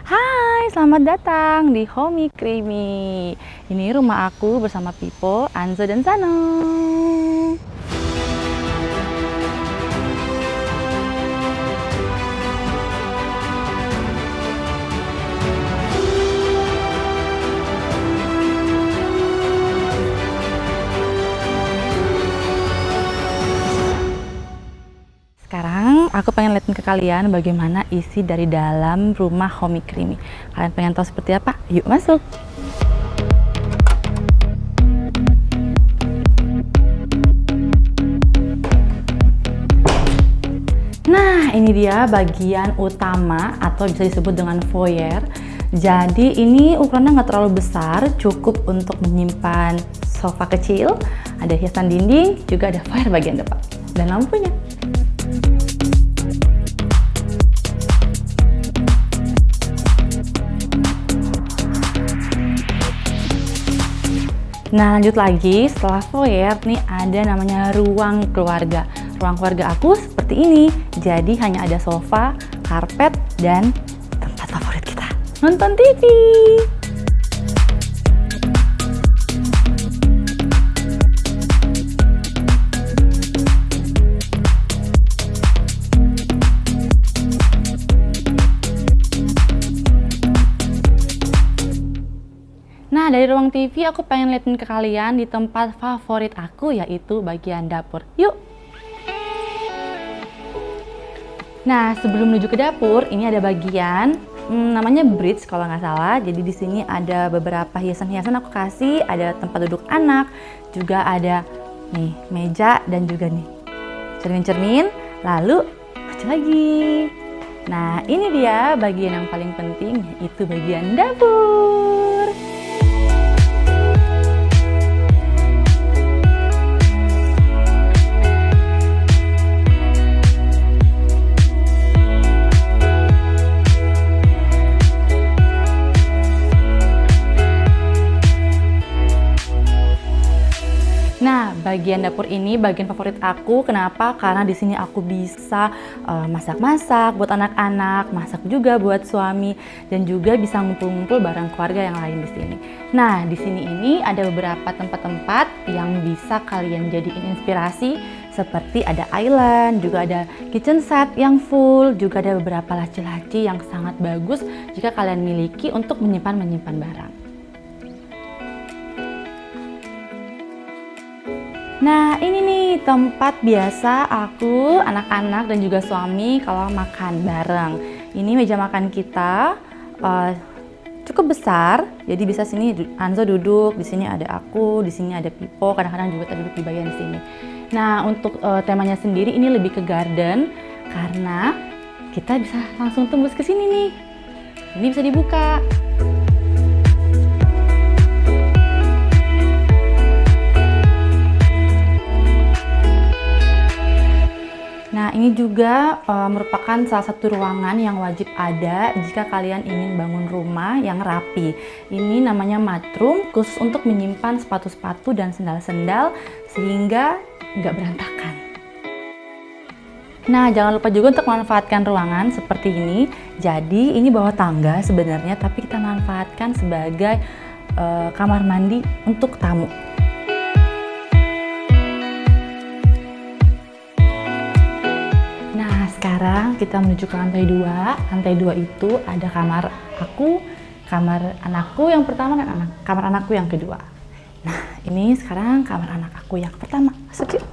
Hai, selamat datang di Homey Creamy. Ini rumah aku bersama Pipo, Anzo, dan Sano. Sekarang aku pengen liatin ke kalian bagaimana isi dari dalam rumah Homey Creamy. Kalian pengen tahu seperti apa? Yuk masuk! Nah, ini dia bagian utama atau bisa disebut dengan foyer. Jadi ini ukurannya nggak terlalu besar, cukup untuk menyimpan sofa kecil, ada hiasan dinding, juga ada foyer bagian depan, dan lampunya. Nah, lanjut lagi, setelah foyer nih ada namanya ruang keluarga. Ruang keluarga aku seperti ini, jadi hanya ada sofa, karpet, dan tempat favorit kita, nonton TV. Nah, dari ruang TV aku pengen liatin ke kalian di tempat favorit aku, yaitu bagian dapur. Yuk! Nah, sebelum menuju ke dapur, ini ada bagian namanya bridge kalau nggak salah. Jadi di sini ada beberapa hiasan-hiasan aku kasih, ada tempat duduk anak, juga ada nih meja dan juga nih cermin-cermin. Lalu baca lagi. Nah, ini dia bagian yang paling penting, yaitu bagian dapur. Nah, bagian dapur ini bagian favorit aku. Kenapa? Karena di sini aku bisa masak-masak buat anak-anak, masak juga buat suami, dan juga bisa ngumpul-ngumpul bareng keluarga yang lain di sini. Nah, di sini ini ada beberapa tempat-tempat yang bisa kalian jadiin inspirasi, seperti ada island, juga ada kitchen set yang full, juga ada beberapa laci-laci yang sangat bagus jika kalian miliki untuk menyimpan barang. Nah, ini nih tempat biasa aku, anak-anak, dan juga suami kalau makan bareng. Ini meja makan kita cukup besar, jadi bisa sini Anzo duduk, di sini ada aku, di sini ada Pipo, kadang-kadang juga kita duduk di bagian sini. Nah, untuk temanya sendiri ini lebih ke garden karena kita bisa langsung tembus ke sini nih. Ini bisa dibuka. Nah, ini juga merupakan salah satu ruangan yang wajib ada jika kalian ingin bangun rumah yang rapi. Ini namanya mudroom, khusus untuk menyimpan sepatu-sepatu dan sendal-sendal sehingga nggak berantakan. Nah, jangan lupa juga untuk memanfaatkan ruangan seperti ini. Jadi, ini bawah tangga sebenarnya, tapi kita manfaatkan sebagai kamar mandi untuk tamu. Sekarang kita menuju ke lantai 2. Lantai 2 itu ada kamar aku, kamar anakku yang pertama, dan kamar anakku yang kedua. Nah, ini sekarang kamar anak aku yang pertama. Masuk yuk.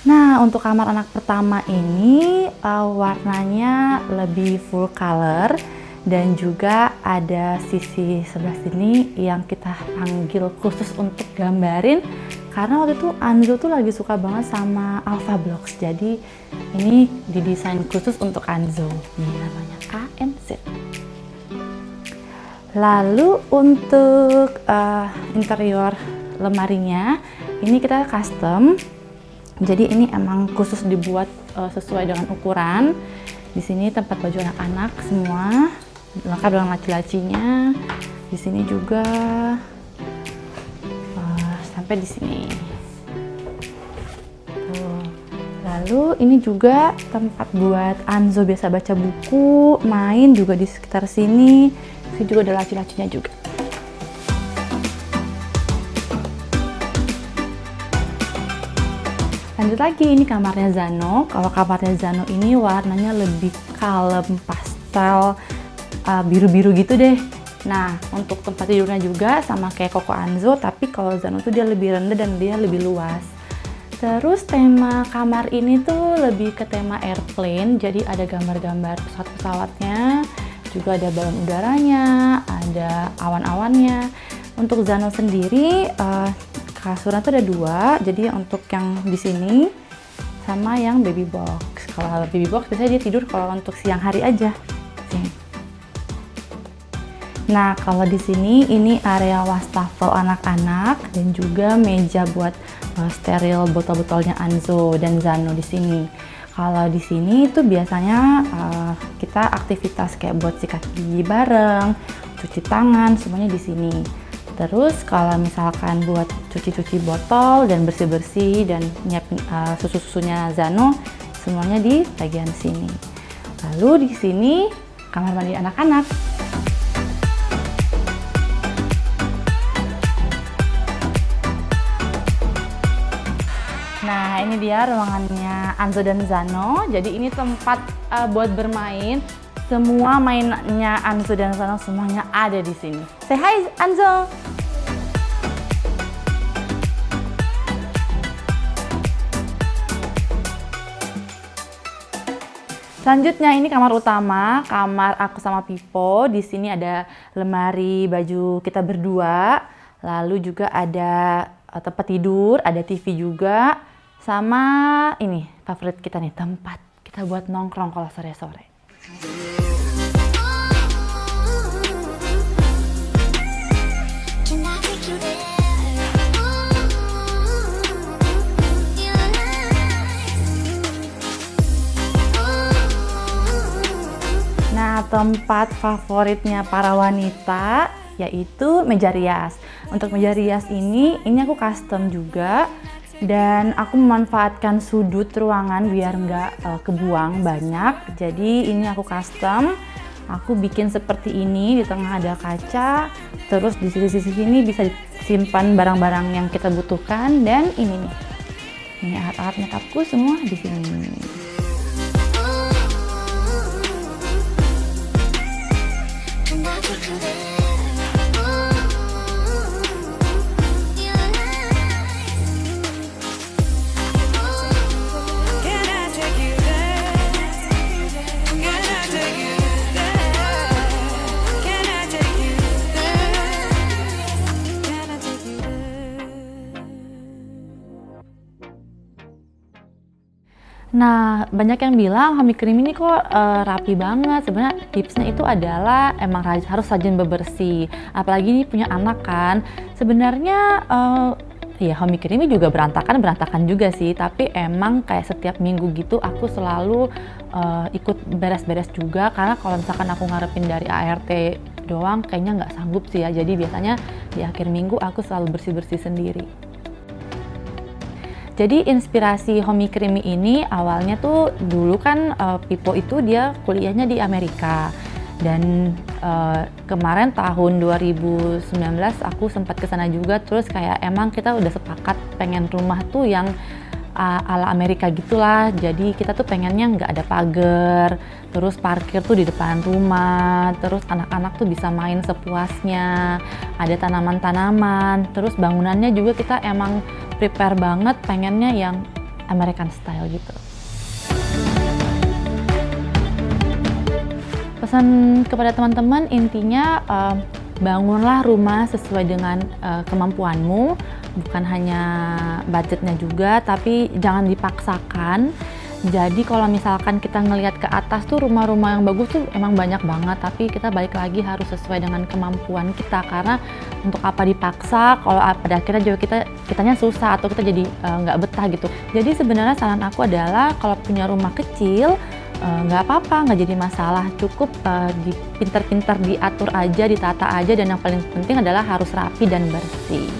Nah, untuk kamar anak pertama ini warnanya lebih full color. Dan juga ada sisi sebelah sini yang kita panggil khusus untuk gambarin, karena waktu itu Anzo tuh lagi suka banget sama Alpha Blocks. Jadi ini didesain khusus untuk Anzo. Ini namanya ANC. Lalu untuk interior lemarinya ini kita custom. Jadi ini emang khusus dibuat sesuai dengan ukuran. Di sini tempat baju anak-anak semua, lengkap dengan laci-lacinya. Di sini juga sampai di sini. Tuh. Lalu ini juga tempat buat Anzo biasa baca buku, main juga di sekitar sini. Ini juga ada laci-lacinya juga. Lanjut lagi, ini kamarnya Zano. Kalau kamarnya Zano ini warnanya lebih kalem, pastel, biru-biru gitu deh. Nah, untuk tempat tidurnya juga sama kayak Koko Anzo, tapi kalau Zano tuh dia lebih rendah dan dia lebih luas. Terus tema kamar ini tuh lebih ke tema airplane, jadi ada gambar-gambar pesawat-pesawatnya, juga ada balon udaranya, ada awan-awannya. Untuk Zano sendiri, kasurnya tuh ada dua, jadi untuk yang di sini sama yang baby box. Kalau baby box biasanya dia tidur kalau untuk siang hari aja. Sini. Nah, kalau di sini ini area wastafel anak-anak dan juga meja buat steril botol-botolnya Anzo dan Zano di sini. Kalau di sini itu biasanya kita aktivitas kayak buat sikat gigi bareng, cuci tangan, semuanya di sini. Terus kalau misalkan buat cuci-cuci botol dan bersih-bersih dan nyiapin susu-susunya Zano, semuanya di bagian sini. Lalu di sini kamar mandi anak-anak. Nah, ini dia ruangannya Anzo dan Zano. Jadi ini tempat buat bermain. Semua mainannya Anzo dan Zano semuanya ada di sini. Say hi, Anzo! Selanjutnya ini kamar utama, kamar aku sama Pipo. Di sini ada lemari baju kita berdua. Lalu juga ada tempat tidur, ada TV juga. Sama ini favorit kita nih, tempat kita buat nongkrong kalau sore-sore. Nah, tempat favoritnya para wanita yaitu meja rias. Untuk meja rias ini aku custom juga dan aku memanfaatkan sudut ruangan biar nggak kebuang banyak. Jadi ini aku custom. Aku bikin seperti ini, di tengah ada kaca, terus di sisi-sisi sini bisa disimpan barang-barang yang kita butuhkan dan ini nih. Ini alat-alat makeupku semua di sini. Nah, banyak yang bilang Homey Creamy ini kok rapi banget. Sebenarnya tipsnya itu adalah emang harus rajin bebersih. Apalagi ini punya anak kan. Sebenarnya ya Homey Creamy juga berantakan juga sih. Tapi emang kayak setiap minggu gitu aku selalu ikut beres-beres juga. Karena kalau misalkan aku ngarepin dari ART doang kayaknya nggak sanggup sih ya. Jadi biasanya di akhir minggu aku selalu bersih-bersih sendiri. Jadi inspirasi Homey Creamy ini awalnya tuh dulu kan Pipo itu dia kuliahnya di Amerika dan kemarin tahun 2019 aku sempat kesana juga, terus kayak emang kita udah sepakat pengen rumah tuh yang ala Amerika gitulah. Jadi kita tuh pengennya nggak ada pagar, terus parkir tuh di depan rumah, terus anak-anak tuh bisa main sepuasnya, ada tanaman-tanaman, terus bangunannya juga kita emang prepare banget pengennya yang American style gitu. Pesan kepada teman-teman intinya bangunlah rumah sesuai dengan kemampuanmu, bukan hanya budgetnya juga, tapi jangan dipaksakan. Jadi kalau misalkan kita ngelihat ke atas tuh rumah-rumah yang bagus tuh emang banyak banget, tapi kita balik lagi harus sesuai dengan kemampuan kita, karena untuk apa dipaksa kalau pada akhirnya juga kitanya susah atau kita jadi nggak betah gitu. Jadi sebenarnya saran aku adalah kalau punya rumah kecil nggak apa-apa, nggak jadi masalah, cukup pintar-pintar diatur aja, ditata aja, dan yang paling penting adalah harus rapi dan bersih.